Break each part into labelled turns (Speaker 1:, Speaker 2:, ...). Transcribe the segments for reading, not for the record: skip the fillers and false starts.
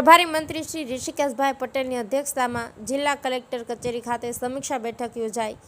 Speaker 1: પ્રભારી મંત્રી શ્રી ઋષિકેશભાઈ પટેલની અધ્યક્ષતામાં જિલ્લા કલેક્ટર કચેરી ખાતે સમીક્ષા બેઠક યોજાઈ।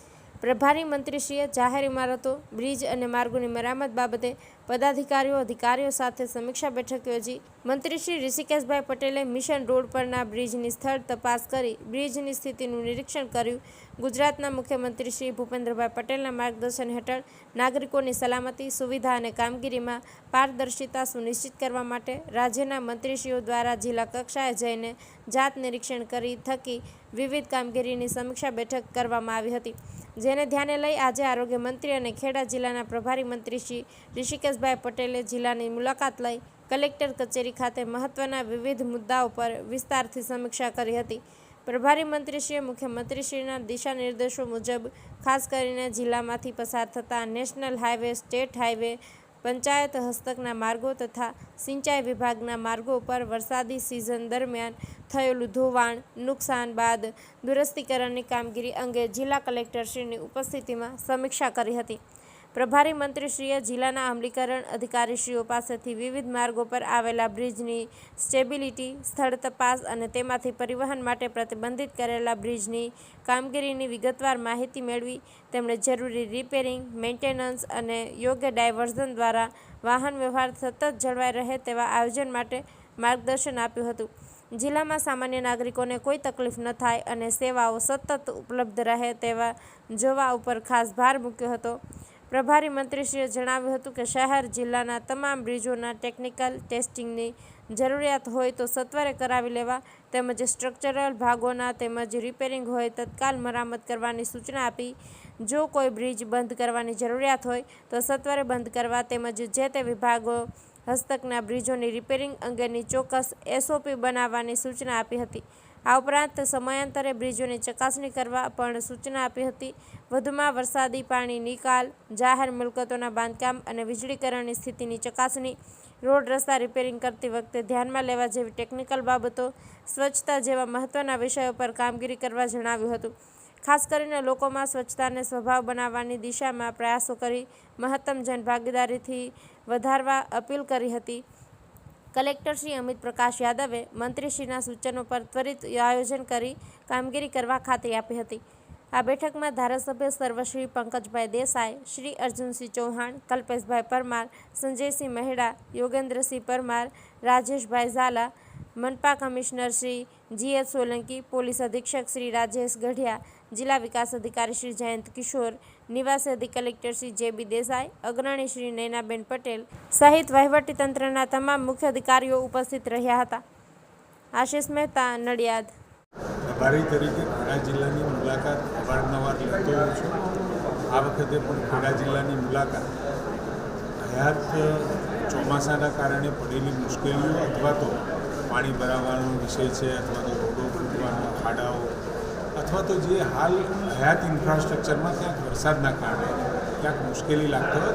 Speaker 1: પ્રભારી મંત્રીશ્રીએ જાહેર ઇમારતો, બ્રિજ અને માર્ગોની મરામત બાબતે પદાધિકારીઓ અધિકારીઓ સાથે સમીક્ષા બેઠક યોજી। મંત્રી શ્રી ઋષિકેશભાઈ પટેલે મિશન રોડ પરના બ્રિજની સ્થળ તપાસ કરી બ્રિજની સ્થિતિનું નિરીક્ષણ કર્યું। ગુજરાતના મુખ્યમંત્રી શ્રી ભૂપેન્દ્રભાઈ પટેલના માર્ગદર્શન હેઠળ નાગરિકોની સલામતી, સુવિધા અને કામગીરીમાં પારદર્શિતા સુનિશ્ચિત કરવા માટે રાજ્યના મંત્રીશ્રીઓ દ્વારા જિલ્લા કક્ષાએ જઈને જાત નિરીક્ષણ કરી થકી વિવિધ કામગીરીની સમીક્ષા બેઠક કરવામાં આવી હતી, જેને ધ્યાને લઈ આજે આરોગ્ય મંત્રી અને ખેડા જિલ્લાના પ્રભારી મંત્રી શ્રી ઋષિકેશભાઈ પટેલે જિલ્લાની મુલાકાત લઈ કલેક્ટર કચેરી ખાતે મહત્વના વિવિધ મુદ્દાઓ પર વિસ્તારથી સમીક્ષા કરી હતી। પ્રભારી મંત્રીશ્રીએ મુખ્યમંત્રીશ્રીના દિશા નિર્દેશો મુજબ ખાસ કરીને જિલ્લામાંથી પસાર થતા national highway, state highway, panchayat હસ્તકના માર્ગો તથા સિંચાઈ વિભાગના માર્ગો પર વરસાદી સિઝન દરમિયાન થયેલું ધોવાણ, નુકસાન બાદ દુરસ્તીકરણની કામગીરી અંગે જિલ્લા કલેક્ટરશ્રીની ઉપસ્થિતિમાં સમીક્ષા કરી હતી। પ્રભારી મંત્રીશ્રીએ જિલ્લાના અમલીકરણ અધિકારીશ્રીઓ પાસેથી વિવિધ માર્ગો પર આવેલા બ્રિજની સ્ટેબિલિટી, સ્થળ તપાસ અને તેમાંથી પરિવહન માટે પ્રતિબંધિત કરેલા બ્રિજની કામગીરીની વિગતવાર માહિતી મેળવી તેમણે જરૂરી રિપેરિંગ, મેન્ટેનન્સ અને યોગ્ય ડાયવર્ઝન દ્વારા વાહન વ્યવહાર સતત જળવાઈ રહે તેવા આયોજન માટે માર્ગદર્શન આપ્યું હતું। જિલ્લામાં સામાન્ય નાગરિકોને કોઈ તકલીફ ન થાય અને સેવાઓ સતત ઉપલબ્ધ રહે તેવા જોવા ઉપર ખાસ ભાર મૂક્યો હતો। પ્રભારી મંત્રીશ્રીએ જણાવ્યું હતું કે શહેર જિલ્લાના તમામ બ્રિજોના ટેકનિકલ ટેસ્ટિંગની જરૂરિયાત હોય તો સત્વરે કરાવી લેવા તેમજ સ્ટ્રક્ચરલ ભાગોના તેમજ રિપેરિંગ હોય તત્કાલ મરામત કરવાની સૂચના આપી। જો કોઈ બ્રિજ બંધ કરવાની જરૂરિયાત હોય તો સત્વરે બંધ કરવા તેમજ જે તે વિભાગો હસ્તકના બ્રિજોની રિપેરિંગ અંગેની ચોક્કસ SOP બનાવવાની સૂચના આપી હતી। આ ઉપરાંત સમયાંતરે બ્રિજોની ચકાસણી કરવા પણ સૂચના આપી હતી। વધુમાં વરસાદી પાણી નિકાલ, જાહેર મિલકતોના બાંધકામ અને વીજળીકરણની સ્થિતિની ચકાસણી, રોડ રસ્તા રિપેરિંગ કરતી વખતે ધ્યાનમાં લેવા જેવી ટેકનિકલ બાબતો, સ્વચ્છતા જેવા મહત્વના વિષયો પર કામગીરી કરવા જણાવ્યું હતું। ખાસ કરીને લોકોમાં સ્વચ્છતાને સ્વભાવ બનાવવાની દિશામાં પ્રયાસો કરી મહત્તમ જનભાગીદારીથી વધારવા અપીલ કરી હતી। કલેક્ટર શ્રી અમિત પ્રકાશ યાદવે મંત્રીશ્રીના સૂચનો પર ત્વરિત આયોજન કરી કામગીરી કરવા ખાતરી આપી હતી। આ બેઠકમાં ધારાસભ્ય સર્વશ્રી પંકજભાઈ દેસાઈ, શ્રી અર્જુનસિંહ ચૌહાણ, કલ્પેશભાઈ પરમાર, સંજયસિંહ મહેડા, યોગેન્દ્રસિંહ પરમાર, રાજેશભાઈ ઝાલા, મનપા commissioner Shri GH Solanki, police અધિક્ષક શ્રી રાજેશ ગઢિયા, જિલ્લા વિકાસ અધિકારી શ્રી જયંત કિશોર, નિવાસી અધિક કલેક્ટર શ્રી JB દેસાઈ, અગ્રણી શ્રી નૈનાબેન પટેલ સહિત વહીવટીતંત્રના તમામ મુખ્ય અધિકારીઓ ઉપસ્થિત રહ્યા હતા। આશિષ મહેતા, નડિયાદ।
Speaker 2: પ્રભારી તરીકે ખેડા જિલ્લાની મુલાકાત અવારનવાર લેતો હોઉં છું। આ વખતે પણ ખેડા જિલ્લાની મુલાકાત હયાત ચોમાસાના કારણે પડેલી મુશ્કેલીઓ અથવા તો પાણી ભરાવાનો વિષય છે અથવા તો રોડો ફૂટવાનો, ખાડાઓ અથવા તો જે હાલ હયાત ઇન્ફ્રાસ્ટ્રક્ચરમાં ક્યાંક વરસાદના કારણે ક્યાંક મુશ્કેલી લાગતો હોય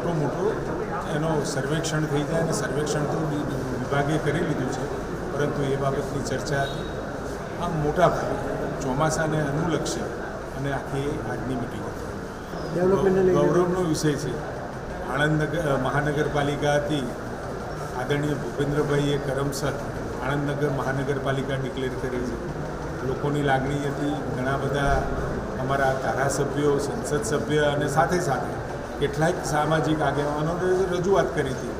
Speaker 2: તો મોટો એનો સર્વેક્ષણ થઈ જાય અને સર્વેક્ષણ તો વિભાગે કરી લીધું છે, પરંતુ એ બાબતની ચર્ચા હતી। આમ મોટા ભાગે ચોમાસાને અનુલક્ષી અને આખી આજની મિટિંગ હતી। ગૌરવનો વિષય છે। આણંદ મહાનગરપાલિકા હતી, આદરણીય ભૂપેન્દ્રભાઈએ કરમસર આણંદનગર મહાનગરપાલિકા ડિક્લેર કરી છે। લોકોની લાગણી હતી, ઘણા બધા અમારા ધારાસભ્યો, સંસદ સભ્ય અને સાથે સાથે કેટલાક સામાજિક આગેવાનોને રજૂઆત કરી હતી।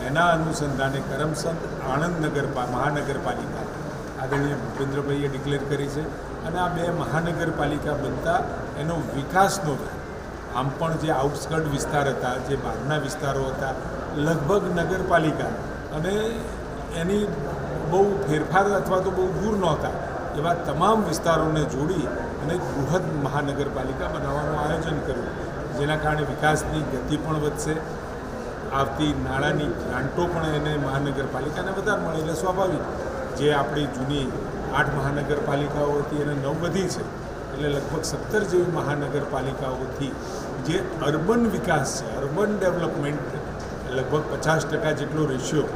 Speaker 2: એના અનુસંધાને કરમસદ આણંદ મહાનગરપાલિકા આદરણીય ભૂપેન્દ્રભાઈએ ડિક્લેર કરી છે અને આ બે મહાનગરપાલિકા બનતા એનો વિકાસનો આમ પણ જે આઉટસ્કર્ટ વિસ્તાર હતા, જે બહારના વિસ્તારો હતા, લગભગ નગરપાલિકા અને એની બહુ ફેરફાર અથવા તો બહુ દૂર નહોતા એવા તમામ વિસ્તારોને જોડી અને બૃહદ મહાનગરપાલિકા બનાવવાનું આયોજન કર્યું, જેના કારણે વિકાસની ગતિ પણ વધશે, આવતી નાણાંની ગ્રાન્ટો પણ એને મહાનગરપાલિકાને વધારે મળે એટલે સ્વાભાવિક જે આપણી જૂની 8 મહાનગરપાલિકાઓ હતી એને 9 વધી છે એટલે લગભગ 17 જેવી મહાનગરપાલિકાઓથી જે અર્બન વિકાસ છે, અર્બન ડેવલપમેન્ટ લગભગ 50% જેટલો રેશિયો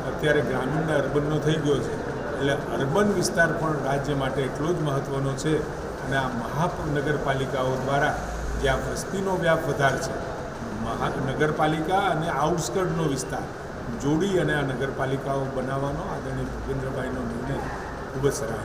Speaker 2: અત્યારે ગ્રામીણના અર્બનનો થઈ ગયો છે એટલે અર્બન વિસ્તાર પણ રાજ્ય માટે એટલો જ મહત્ત્વનો છે અને આ મહાનગરપાલિકાઓ દ્વારા જે આ વસ્તીનો વ્યાપ વધાર છે, નગરપાલિકા અને આઉટસ્કર્ટનો વિસ્તાર જોડી અને આ નગરપાલિકાઓ બનાવવાનો આદરણીય ભૂપેન્દ્રભાઈનો નિર્ણય ખૂબ જ સરાહનીય